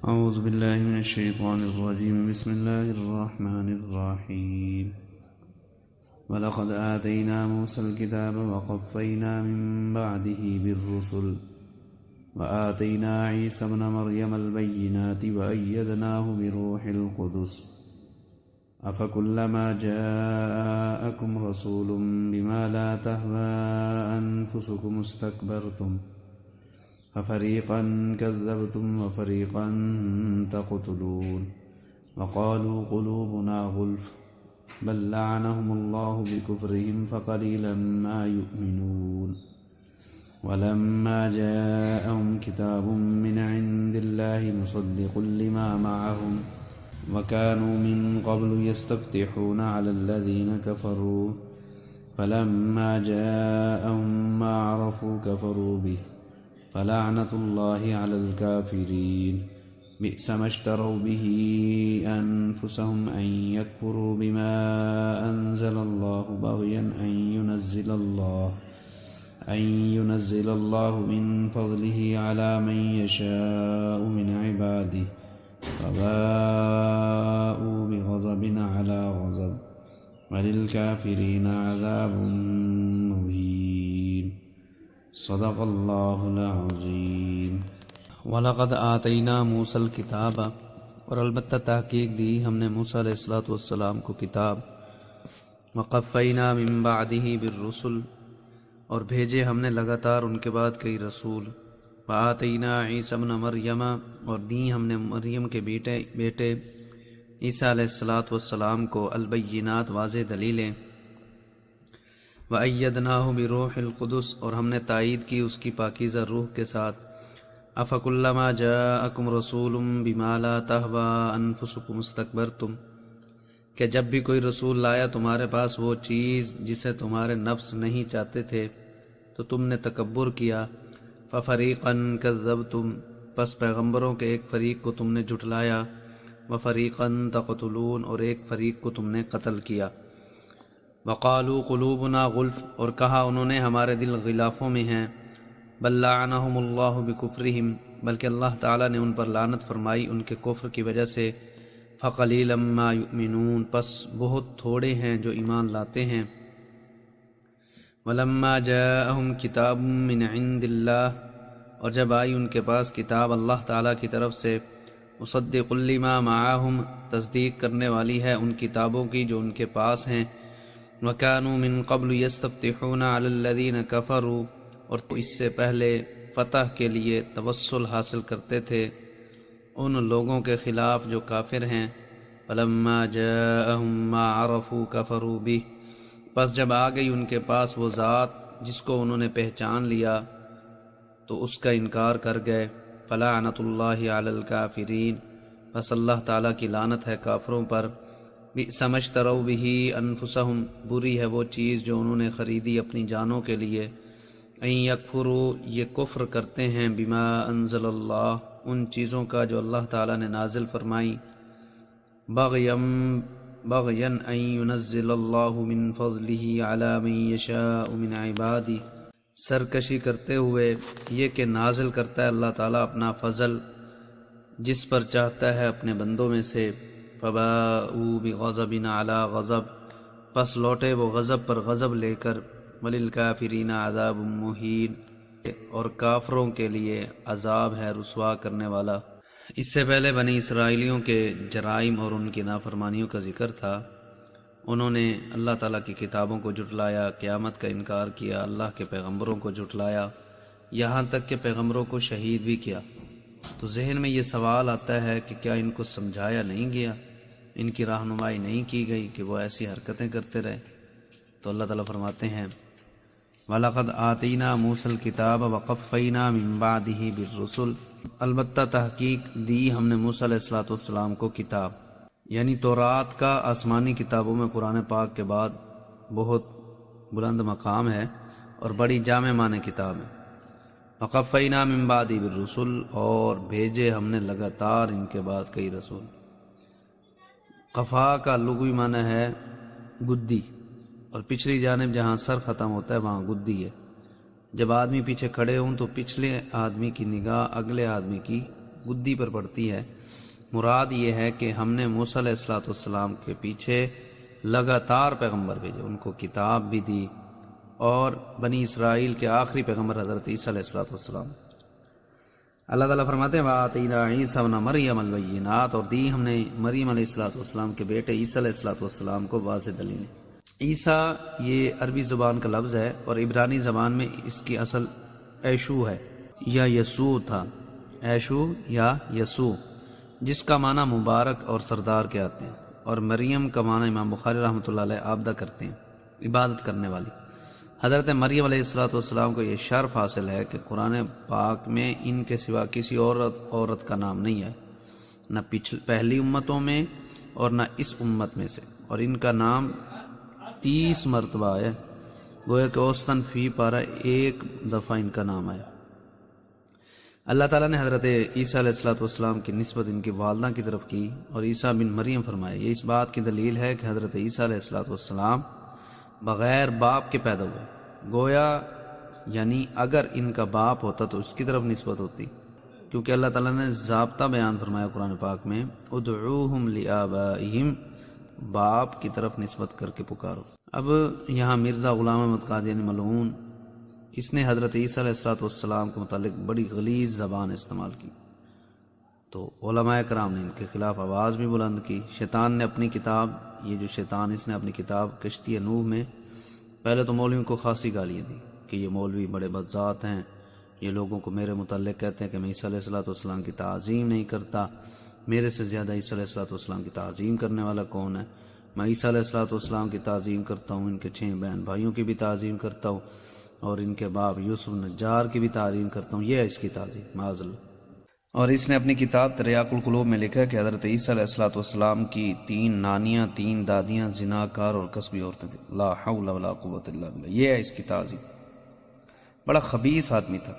أعوذ بالله من الشيطان الرجيم بسم الله الرحمن الرحيم ولقد آتينا موسى الكتاب وقفينا من بعده بالرسل وآتينا عيسى ابن مريم البينات وأيدناه بروح القدس أفكلما جاءكم رسول بما لا تهوى أنفسكم استكبرتم ففريقا كذبتم وفريقا تقتلون وقالوا قلوبنا غلف بل لعنهم الله بكفرهم فقليلا ما يؤمنون ولما جاءهم كتاب من عند الله مصدق لما معهم وكانوا من قبل يستفتحون على الذين كفروا فلما جاءهم ما عرفوا كفروا به فلعنة الله على الكافرين بئس ما اشتروا به أنفسهم أن يكفروا بما أنزل الله بغيا أن ينزل الله من فضله على من يشاء من عباده فباءوا بغضب على غضب وللكافرين عذاب مهين صدق اللہ العظیم وَلَقَدْ آتَيْنَا مُوسَى الْكِتَابَ اور البتہ تحقیق دی ہم نے موسیٰ علیہ السلام کو کتاب وَقَفَّيْنَا مِن بَعْدِهِ بِالرُّسُلِ اور بھیجے ہم نے لگاتار ان کے بعد کئی رسول وَآتَيْنَا عِيسَى ابْنَ مَرْيَمَ اور دی ہم نے مریم کے بیٹے عیسیٰ علیہ السلام کو البینات واضح دلیلیں وَأَيَّدْنَاهُ بِرُوحِ الْقُدُسِ اور ہم نے تائید کی اس کی پاکیزہ روح کے ساتھ أَفَكُلَّمَا جَاءَكُمْ رَسُولٌ بِمَا لَا تَهْوَىٰ أَنفُسُكُمُ اسْتَكْبَرْتُمْ کہ جب بھی کوئی رسول لایا تمہارے پاس وہ چیز جسے تمہارے نفس نہیں چاہتے تھے تو تم نے تکبر کیا فَفَرِيقًا كَذَّبْتُمْ پس پیغمبروں کے ایک فریق کو تم نے جھٹلایا وَفَرِيقًا تَقْتُلُونَ اور ایک فریق کو تم نے قتل کیا وقالوا قلوبنا غلف اور کہا انہوں نے ہمارے دل غلافوں میں ہیں بل لعنهم اللہ بکفرہم بلکہ اللہ تعالیٰ نے ان پر لعنت فرمائی ان کے کفر کی وجہ سے فقلیلا ما یؤمنون پس بہت تھوڑے ہیں جو ایمان لاتے ہیں ولما جاءهم کتاب من عند اللہ اور جب آئی ان کے پاس کتاب اللہ تعالیٰ کی طرف سے مصدق لما معاہم تصدیق کرنے والی ہے ان کتابوں کی جو ان کے پاس ہیں وَكَانُوا مِن قَبْلُ يَسْتَفْتِحُونَ عَلَى الَّذِينَ كَفَرُوا اور اس سے پہلے فتح کے لیے توسل حاصل کرتے تھے ان لوگوں کے خلاف جو کافر ہیں فَلَمَّا جَاءَهُم مَّا عَرَفُوا كَفَرُوا بِهِ پس جب آ گئی ان کے پاس وہ ذات جس کو انہوں نے پہچان لیا تو اس کا انکار کر گئے فَلَعْنَةُ اللَّهِ عَلَى الْكَافِرِينَ پس اللہ تعالیٰ کی لعنت ہے کافروں پر بِئْسَ مَا اشْتَرَوْا بِهِ أَنفُسَهُمْ بری ہے وہ چیز جو انہوں نے خریدی اپنی جانوں کے لیے ان یکفروا یہ کفر کرتے ہیں بما انزل اللہ ان چیزوں کا جو اللہ تعالیٰ نے نازل فرمائی بغیا ان ينزل اللہ من فضلہ علی من یشاء من عبادہ سرکشی کرتے ہوئے یہ کہ نازل کرتا ہے اللہ تعالیٰ اپنا فضل جس پر چاہتا ہے اپنے بندوں میں سے فباءوا بغضب علی غضب پس لوٹے وہ غضب پر غضب لے کر وللکافرین عذاب مہین اور کافروں کے لیے عذاب ہے رسوا کرنے والا اس سے پہلے بنی اسرائیلیوں کے جرائم اور ان کی نافرمانیوں کا ذکر تھا انہوں نے اللہ تعالیٰ کی کتابوں کو جھٹلایا قیامت کا انکار کیا اللہ کے پیغمبروں کو جھٹلایا یہاں تک کہ پیغمبروں کو شہید بھی کیا تو ذہن میں یہ سوال آتا ہے کہ کیا ان کو سمجھایا نہیں گیا ان کی رہنمائی نہیں کی گئی کہ وہ ایسی حرکتیں کرتے رہے تو اللہ تعالیٰ فرماتے ہیں وَلَقَدْ آتَيْنَا مُوسَى الْكِتَابَ وَقَفَّيْنَا مِن بَعْدِهِ بِالرُّسُلِ البتہ تحقیق دی ہم نے موسیٰ علیہ السلام کو کتاب یعنی تورات کا آسمانی کتابوں میں قرآن پاک کے بعد بہت بلند مقام ہے اور بڑی جامع معنی کتاب ہے وَقَفَّيْنَا مِن بَعْدِهِ بِالرُّسُلِ اور بھیجے ہم نے لگاتار ان کے بعد کئی رسول قفا کا لغوی معنی ہے گدی اور پچھلی جانب جہاں سر ختم ہوتا ہے وہاں گدی ہے جب آدمی پیچھے کھڑے ہوں تو پچھلے آدمی کی نگاہ اگلے آدمی کی گدی پر پڑتی ہے، مراد یہ ہے کہ ہم نے موسیٰ علیہ السلام کے پیچھے لگاتار پیغمبر بھیجے، ان کو کتاب بھی دی، اور بنی اسرائیل کے آخری پیغمبر حضرت عیسیٰ علیہ السلام۔ اللہ تعالیٰ فرماتے ہیں وَآتَيْنَا عِيسَىٰ ابْنَ مَرْيَمَ الْبَيِّنَاتِ، اور دی ہم نے مریم علیہ السلام کے بیٹے عیسیٰ علیہ السلام کو واضح دلیلیں۔ عیسیٰ یہ عربی زبان کا لفظ ہے، اور عبرانی زبان میں اس کی اصل ایشو ہے یا یسوع تھا، ایشو یا یسوع، جس کا معنی مبارک اور سردار کے آتے ہیں، اور مریم کا معنی امام بخاری رحمۃ اللہ علیہ عابدہ کرتے ہیں، عبادت کرنے والی۔ حضرت مریم علیہ السلام کو یہ شرف حاصل ہے کہ قرآن پاک میں ان کے سوا کسی عورت کا نام نہیں ہے، نہ پہلی امتوں میں اور نہ اس امت میں سے، اور ان کا نام 30 مرتبہ ہے، گویا کہ اوسطاً فی پارہ ایک دفعہ ان کا نام ہے۔ اللہ تعالیٰ نے حضرت عیسیٰ علیہ السلام کی نسبت ان کی والدہ کی طرف کی اور عیسیٰ بن مریم فرمایا۔ یہ اس بات کی دلیل ہے کہ حضرت عیسیٰ علیہ السلام بغیر باپ کے پیدا ہوئے، گویا یعنی اگر ان کا باپ ہوتا تو اس کی طرف نسبت ہوتی، کیونکہ اللہ تعالیٰ نے ضابطہ بیان فرمایا قرآن پاک میں ادعوہم لآبائہم، باپ کی طرف نسبت کر کے پکارو۔ اب یہاں مرزا غلام احمد قادیانی ملعون، اس نے حضرت عیسیٰ علیہ السلام کے متعلق بڑی غلیظ زبان استعمال کی، تو علماء کرام نے ان کے خلاف آواز بھی بلند کی۔ شیطان نے اپنی کتاب، یہ جو شیطان اس نے اپنی کتاب کشتی نوح میں پہلے تو مولویوں کو خاصی گالیاں دی کہ یہ مولوی بڑے بدذات ہیں، یہ لوگوں کو میرے متعلق کہتے ہیں کہ میں عیسیٰ علیہ السلام کی تعظیم نہیں کرتا، میرے سے زیادہ عیسیٰ علیہ السلام کی تعظیم کرنے والا کون ہے؟ میں عیسیٰ علیہ السلام کی تعظیم کرتا ہوں، ان کے 6 بہن بھائیوں کی بھی تعظیم کرتا ہوں، اور ان کے باپ یوسف نجار کی بھی تعظیم کرتا ہوں، یہ ہے اس کی تعظیم معاذ اللہ۔ اور اس نے اپنی کتاب تریاق القلوب میں لکھا ہے کہ حضرت عیسیٰ علیہ السلام کی 3 نانیاں، 3 دادیاں زناکار اور کسبی عورتیں تھیں، لا حول ولا قوت الا باللہ، یہ ہے اس کی تعظیم۔ بڑا خبیث آدمی تھا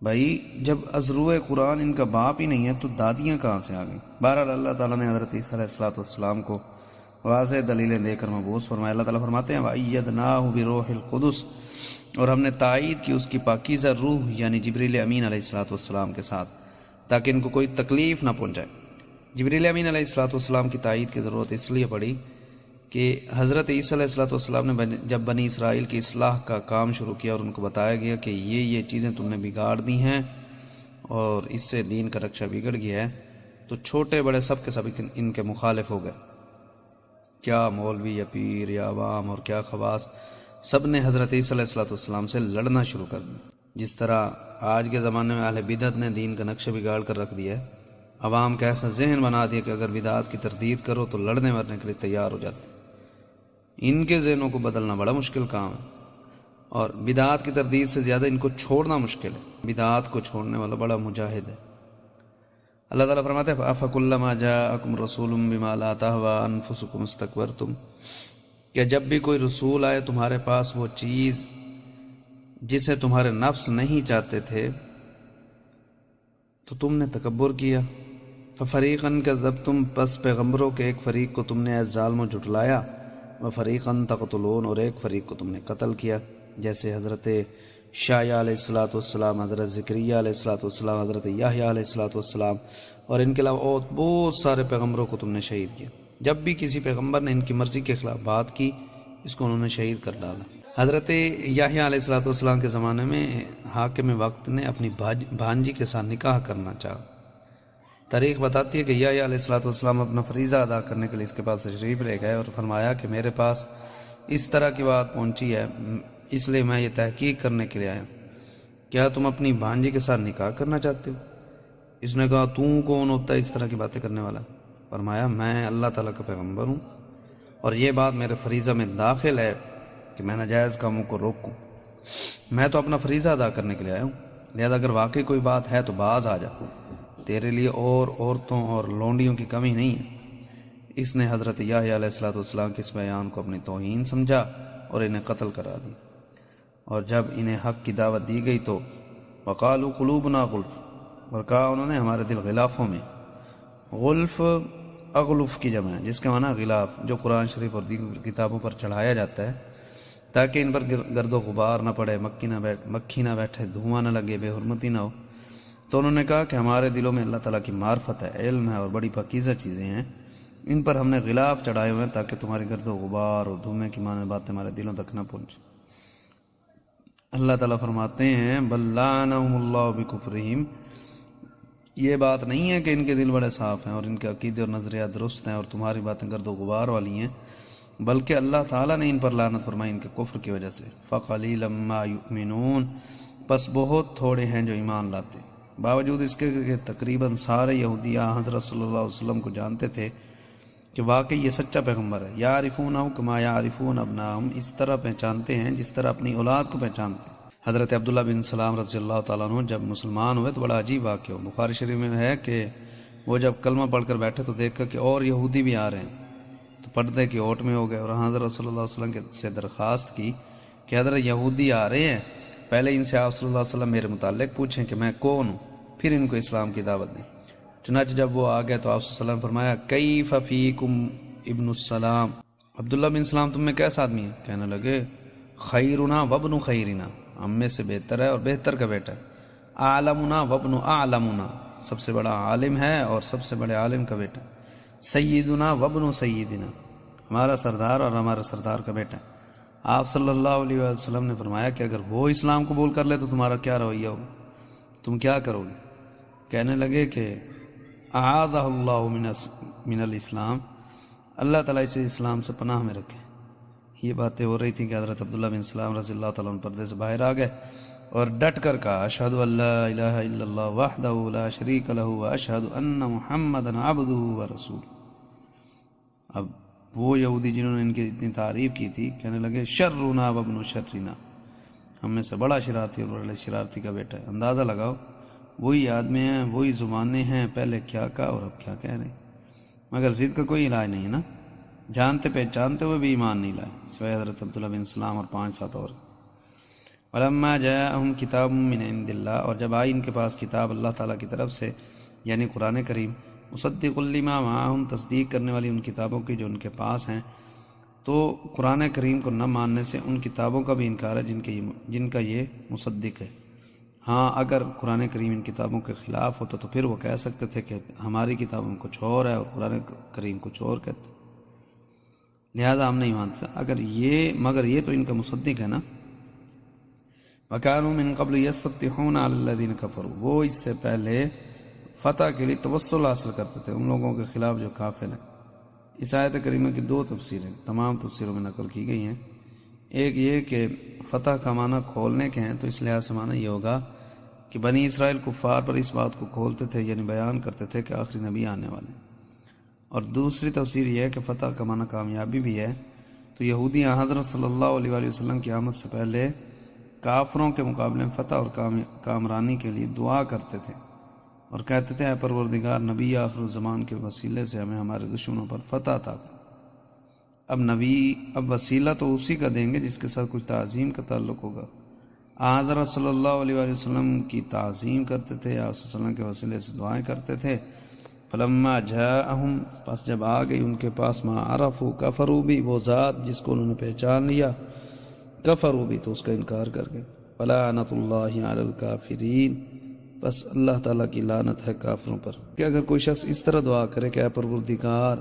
بھائی، جب ازروع قرآن ان کا باپ ہی نہیں ہے تو دادیاں کہاں سے آ گئیں؟ بہرحال اللہ تعالیٰ نے حضرت عیسیٰ علیہ السلام کو واضح دلیلیں دے کر مبعوث فرمایا۔ اللہ تعالیٰ فرماتے ہیں وَأَيَّدْنَاهُ بِرُوحِ الْقُدُسِ، اور ہم نے تائید کی اس کی پاکیزہ روح یعنی جبریل امین علیہ السلام کے ساتھ، تاکہ ان کو کوئی تکلیف نہ پہنچائے۔ جبریل امین علیہ السلام کی تائید کی ضرورت اس لیے پڑی کہ حضرت عیسیٰ علیہ السلام نے جب بنی اسرائیل کی اصلاح کا کام شروع کیا اور ان کو بتایا گیا کہ یہ چیزیں تم نے بگاڑ دی ہیں اور اس سے دین کا رکشہ بگڑ گیا ہے، تو چھوٹے بڑے سب کے سب ان کے مخالف ہو گئے، کیا مولوی یا پیر یا عوام اور کیا خواص، سب نے حضرت عیسیٰ علیہ السلام سے لڑنا شروع کر دیا۔ جس طرح آج کے زمانے میں اہل بدعت نے دین کا نقشہ بگاڑ کر رکھ دیا ہے، عوام کا ایسا ذہن بنا دیا کہ اگر بدعات کی تردید کرو تو لڑنے مرنے کے لیے تیار ہو جاتے ہیں۔ ان کے ذہنوں کو بدلنا بڑا مشکل کام ہے، اور بدعات کی تردید سے زیادہ ان کو چھوڑنا مشکل ہے۔ بدعات کو چھوڑنے والا بڑا مجاہد ہے۔ اللہ تعالیٰ فرماتے ہیں فَأَفَكُلَّمَا جَاءَكُمْ رَسُولٌ بِمَا لَا تَهْوَىٰ أَنفُسُكُمُ اسْتَكْبَرْتُمْ، کہ جب بھی کوئی رسول آئے تمہارے پاس وہ چیز جسے تمہارے نفس نہیں چاہتے تھے تو تم نے تکبر کیا۔ فَفَرِيقًا كَذَّبْتُمْ، پس پیغمبروں کے ایک فریق کو تم نے اے ظالموں جھٹلایا، وَفَرِيقًا تَقْتُلُونَ، اور ایک فریق کو تم نے قتل کیا، جیسے حضرت شایع علیہ السلام، حضرت زکریہ علیہ السلام، حضرت یحییٰ علیہ السلام، اور ان کے علاوہ اور بہت سارے پیغمبروں کو تم نے شہید کیا۔ جب بھی کسی پیغمبر نے ان کی مرضی کے خلاف بات کی، اس کو انہوں نے شہید کر ڈالا۔ حضرت یحییٰ علیہ السلام کے زمانے میں حاکم وقت نے اپنی بھانجی کے ساتھ نکاح کرنا چاہا۔ تاریخ بتاتی ہے کہ یحییٰ علیہ السلام اپنا فریضہ ادا کرنے کے لیے اس کے پاس تشریف لے گئے اور فرمایا کہ میرے پاس اس طرح کی بات پہنچی ہے، اس لیے میں یہ تحقیق کرنے کے لیے آیا، کیا تم اپنی بھانجی کے ساتھ نکاح کرنا چاہتے ہو؟ اس نے کہا تو کون ہوتا ہے اس طرح کی باتیں کرنے والا؟ فرمایا میں اللہ تعالیٰ کا پیغمبر ہوں اور یہ بات میرے فریضہ میں داخل ہے کہ میں ناجائز کاموں کو روکوں، میں تو اپنا فریضہ ادا کرنے کے لیے آیا ہوں، لہذا اگر واقعی کوئی بات ہے تو باز آ جا، تیرے لیے اور عورتوں اور لونڈیوں کی کمی نہیں ہے۔ اس نے حضرت یحییٰ علیہ السلام کے اس بیان کو اپنی توہین سمجھا اور انہیں قتل کرا دی، اور جب انہیں حق کی دعوت دی گئی تو وقالوا قلوبنا غلف، اور کہا انہوں نے ہمارے دل غلافوں میں۔ غلف اغلف کی جمع ہے جس کا معنی غلاف، جو قرآن شریف اور دیگر کتابوں پر چڑھایا جاتا ہے تاکہ ان پر گرد و غبار نہ پڑے، مکھی نہ بیٹھے، دھواں نہ لگے، بے حرمتی نہ ہو، تو انہوں نے کہا کہ ہمارے دلوں میں اللہ تعالیٰ کی معرفت ہے، علم ہے اور بڑی پاکیزہ چیزیں ہیں، ان پر ہم نے غلاف چڑھائے ہوئے ہیں تاکہ تمہاری گرد و غبار اور دھومے کی معنی باتیں ہمارے دلوں تک نہ پہنچیں۔ اللہ تعالیٰ فرماتے ہیں بل لعنہم اللہ بکفرہم، یہ بات نہیں ہے کہ ان کے دل بڑے صاف ہیں اور ان کے عقیدے اور نظریات درست ہیں اور تمہاری باتیں گرد و غبار والی ہیں، بلکہ اللہ تعالیٰ نے ان پر لعنت فرمائی ان کے کفر کی وجہ سے۔ فقلیلا ما یؤمنون، پس بہت تھوڑے ہیں جو ایمان لاتے۔ باوجود اس کے کہ تقریباً سارے یہودی حضرت صلی اللہ علیہ وسلم کو جانتے تھے کہ واقعی یہ سچا پیغمبر ہے، یعرفونہ کما یعرفون ابناہم، اس طرح پہچانتے ہیں جس طرح اپنی اولاد کو پہچانتے ہیں۔ حضرت عبداللہ بن سلام رضی اللہ تعالیٰ عنہ جب مسلمان ہوئے تو بڑا عجیب واقعہ ہو، بخاری شریف میں ہے کہ وہ جب کلمہ پڑھ کر بیٹھے تو دیکھا کہ اور یہودی بھی آ رہے ہیں، تو پردے کی اوٹ میں ہو گئے اور حضرت صلی اللہ علیہ وسلم سے درخواست کی کہ حضرت یہودی آ رہے ہیں، پہلے ان سے آپ صلی اللہ علیہ وسلم میرے متعلق پوچھیں کہ میں کون ہوں، پھر ان کو اسلام کی دعوت دیں۔ چنانچہ جب وہ آ گئے تو آپ صلی اللہ علیہ وسلم فرمایا کیف فیکم ابن السلام، عبداللہ بن سلام تم میں کیسا آدمی ہے؟ کہنے لگے خیرنا وابن خیرنا، ہم میں سے بہتر ہے اور بہتر کا بیٹا ہے، اعلمنا وابن اعلمنا، سب سے بڑا عالم ہے اور سب سے بڑے عالم کا بیٹا ہے، سیدنا وابن سیدنا، ہمارا سردار اور ہمارا سردار کا بیٹا ہے۔ آپ صلی اللہ علیہ وسلم نے فرمایا کہ اگر وہ اسلام قبول کر لے تو تمہارا کیا رویہ ہوگا، تم کیا کرو گے؟ کہنے لگے کہ اعاذہ اللہ من الاسلام، اللہ تعالیٰ اسے اسلام سے پناہ میں رکھے۔ یہ باتیں ہو رہی تھیں کہ حضرت عبداللہ بن سلام رضی اللہ تعالیٰ عنہ پردے سے باہر آ گئے اور ڈٹ کر کہا اشہد ان لا الہ الا اللہ وحدہ لا شریک لہ واشہد ان محمدا عبدہ ورسولہ۔ اب وہ یہودی جنہوں نے ان کی اتنی تعریف کی تھی کہنے لگے شرنا وابن شرنا، ہم میں سے بڑا شرارتی اور بڑے شرارتی کا بیٹا ہے۔ اندازہ لگاؤ وہی آدمی ہیں، وہی زبانیں ہیں، پہلے کیا کہا اور اب کیا کہہ رہے ہیں، مگر ضد کا کوئی علاج نہیں ہے نا، جانتے پہچانتے ہوئے بھی ایمان نہیں لائے، سوائے حضرت عبداللہ بن سلام اور 5-7 اور۔ ولما جاءہم کتاب من عند اللہ، اور جب آئی ان کے پاس کتاب اللہ تعالیٰ کی طرف سے یعنی قرآن کریم، مصدق لما معہم، تصدیق کرنے والی ان کتابوں کی جو ان کے پاس ہیں، تو قرآن کریم کو نہ ماننے سے ان کتابوں کا بھی انکار ہے جن کا یہ مصدق ہے۔ ہاں اگر قرآن کریم ان کتابوں کے خلاف ہوتا تو پھر وہ کہہ سکتے تھے کہ ہماری کتابوں میں کچھ اور ہے اور قرآن کریم کچھ اور کہتے، لہذا ہم نہیں مانتے، مگر یہ تو ان کا مصدق ہے نا۔ وَكَانُوا مِن قَبْلُ يَسْتَفْتِحُونَ عَلَى الَّذِينَ كَفَرُوا، وہ اس سے پہلے فتح کے لیے توسل حاصل کرتے تھے ان لوگوں کے خلاف جو کافر ہیں۔ اس آیت کریمہ کی 2 تفسیریں تمام تفسیروں میں نقل کی گئی ہیں۔ ایک یہ کہ فتح کا معنی کھولنے کے ہیں، تو اس لحاظ سے معنی یہ ہوگا کہ بنی اسرائیل کفار پر اس بات کو کھولتے تھے یعنی بیان کرتے تھے کہ آخری نبی آنے والے ہیں۔ اور دوسری تفسیر یہ ہے کہ فتح کا معنی کامیابی بھی ہے، تو یہودی حضرت صلی اللہ علیہ وآلہ وسلم کی آمد سے پہلے کافروں کے مقابلے میں فتح اور کامرانی کے لیے دعا کرتے تھے اور کہتے تھے اے پروردگار، نبی آخر الزمان کے وسیلے سے ہمیں ہمارے دشمنوں پر فتح عطا کر۔ اب وسیلہ تو اسی کا دیں گے جس کے ساتھ کچھ تعظیم کا تعلق ہوگا۔ حضرت صلی اللہ علیہ وآلہ وسلم کی تعظیم کرتے تھے، آپ صلی اللہ علیہ وسلم کے وسیلے سے دعائیں کرتے تھے۔ فلما جاءہم، پس جب آ گئی ان کے پاس ما عرفوا کفروا بھی، وہ ذات جس کو انہوں نے پہچان لیا، کفروا بھی تو اس کا انکار کر گئے۔ فلعنۃ اللہ علی الکافرین، بس اللہ تعالیٰ کی لعنت ہے کافروں پر۔ کہ اگر کوئی شخص اس طرح دعا کرے کہ اے پروردگار،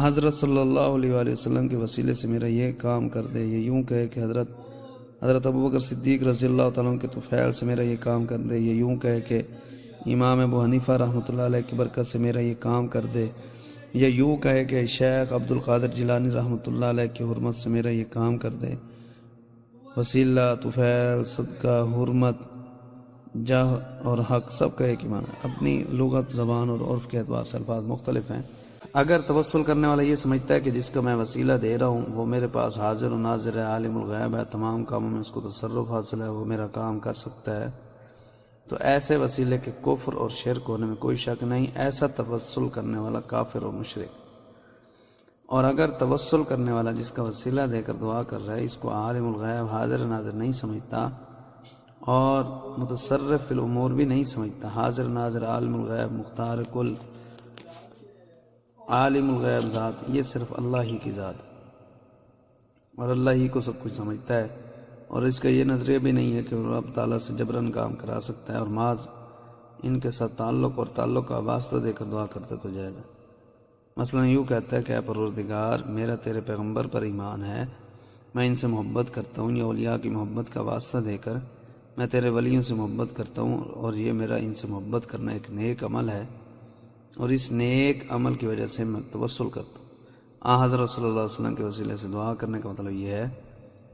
حضرت صلی اللہ علیہ وآلہ وسلم کے وسیلے سے میرا یہ کام کر دے، یہ یوں کہے کہ حضرت ابوبکر صدیق رضی اللہ تعالیٰ عنہ کے طفیل سے میرا یہ کام کر دے، یہ یوں کہے کہ امام ابو حنیفہ رحمۃ اللہ علیہ کی برکت سے میرا یہ کام کر دے، یا یوں کہے کہ شیخ عبد القادر جیلانی رحمۃ اللہ علیہ کی حرمت سے میرا یہ کام کر دے۔ وسیلہ، طفیل، صدقہ، حرمت، جاہ اور حق سب کا ایک ہی معنی ہے۔ اپنی لغت، زبان اور عرف کے اعتبار سے الفاظ مختلف ہیں۔ اگر توسل کرنے والا یہ سمجھتا ہے کہ جس کا میں وسیلہ دے رہا ہوں وہ میرے پاس حاضر و ناظر ہے، عالم الغیب ہے، تمام کاموں میں اس کو تصرف حاصل ہے، وہ میرا کام کر سکتا ہے، تو ایسے وسیلے کے کفر اور شرک ہونے میں کوئی شک نہیں، ایسا توسل کرنے والا کافر اور مشرک۔ اور اگر توسل کرنے والا جس کا وسیلہ دے کر دعا کر رہا ہے اس کو عالم الغیب، حاضر ناظر نہیں سمجھتا اور متصرف فی الامور بھی نہیں سمجھتا، حاضر ناظر، عالم الغیب، مختار کل، عالم الغیب ذات، یہ صرف اللہ ہی کی ذات ہے اور اللہ ہی کو سب کچھ سمجھتا ہے، اور اس کا یہ نظریہ بھی نہیں ہے کہ وہ رب تعالیٰ سے جبراً کام کرا سکتا ہے اور ان کے ساتھ تعلق اور تعلق کا واسطہ دے کر دعا کرتے تو جائز ہے۔ مثلا یوں کہتا ہے کہ اے پروردگار میرا تیرے پیغمبر پر ایمان ہے، میں ان سے محبت کرتا ہوں، یا اولیاء کی محبت کا واسطہ دے کر میں تیرے ولیوں سے محبت کرتا ہوں، اور یہ میرا ان سے محبت کرنا ایک نیک عمل ہے، اور اس نیک عمل کی وجہ سے میں توسل کرتا ہوں۔ حضرت صلی اللہ علیہ وسلم کے وسیلے سے دعا کرنے کا مطلب یہ ہے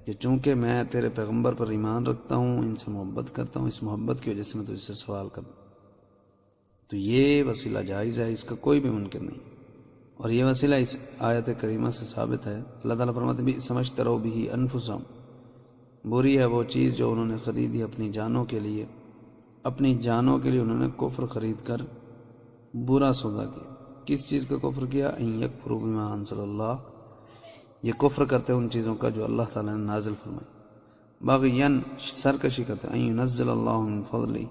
کہ چونکہ میں تیرے پیغمبر پر ایمان رکھتا ہوں، ان سے محبت کرتا ہوں، اس محبت کی وجہ سے میں تجھ سے سوال کرتا ہوں، تو یہ وسیلہ جائز ہے، اس کا کوئی بھی منکر نہیں، اور یہ وسیلہ اس آیت کریمہ سے ثابت ہے۔ اللہ تعالیٰ فرماتے ہیں بئس ما اشتروا بہ انفسہم، بری ہے وہ چیز جو انہوں نے خریدی اپنی جانوں کے لیے، اپنی جانوں کے لیے انہوں نے کفر خرید کر برا سودا کیا۔ کس چیز کا کفر کیا؟ ان یکفروا بما انزل اللہ، یہ کفر کرتے ہیں ان چیزوں کا جو اللہ تعالیٰ نے نازل فرمائی، باغین سرکشی کرتے ہیں، ان ینزل اللہ من فضلہ،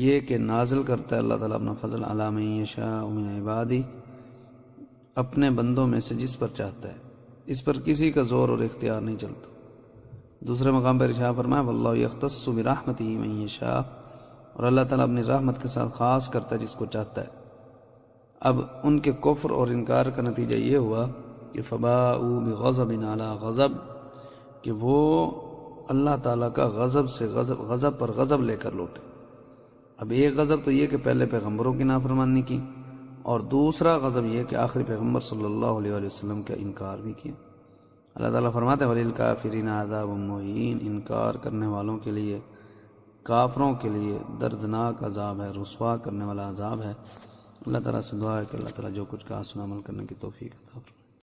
یہ کہ نازل کرتا ہے اللہ تعالیٰ اپنا فضل علی من یشاء من عبادہ، اپنے بندوں میں سے جس پر چاہتا ہے، اس پر کسی کا زور اور اختیار نہیں چلتا۔ دوسرے مقام پر ارشاد فرمایا واللہ یختص برحمتہ من یشاء، اور اللہ تعالیٰ اپنی رحمت کے ساتھ خاص کرتا ہے جس کو چاہتا ہے۔ اب ان کے کفر اور انکار کا نتیجہ یہ ہوا کہ فباؤوا بغضب علی غضب، کہ وہ اللہ تعالیٰ کا غضب سے غضب پر غضب لے کر لوٹے۔ اب ایک غضب تو یہ کہ پہلے پیغمبروں کی نافرمانی کی، اور دوسرا غضب یہ کہ آخری پیغمبر صلی اللہ علیہ وآلہ وسلم کا انکار بھی کیا۔ اللہ تعالیٰ فرماتے ہیں وَلِلْكَافِرِينَ عَذَابٌ مُّهِينٌ، انکار کرنے والوں کے لیے، کافروں کے لیے دردناک عذاب ہے، رسوا کرنے والا عذاب ہے۔ اللہ تعالیٰ سے دعا ہے کہ اللہ تعالیٰ جو کچھ کہا سنا عمل کرنے کی توفیق عطا فرمائے۔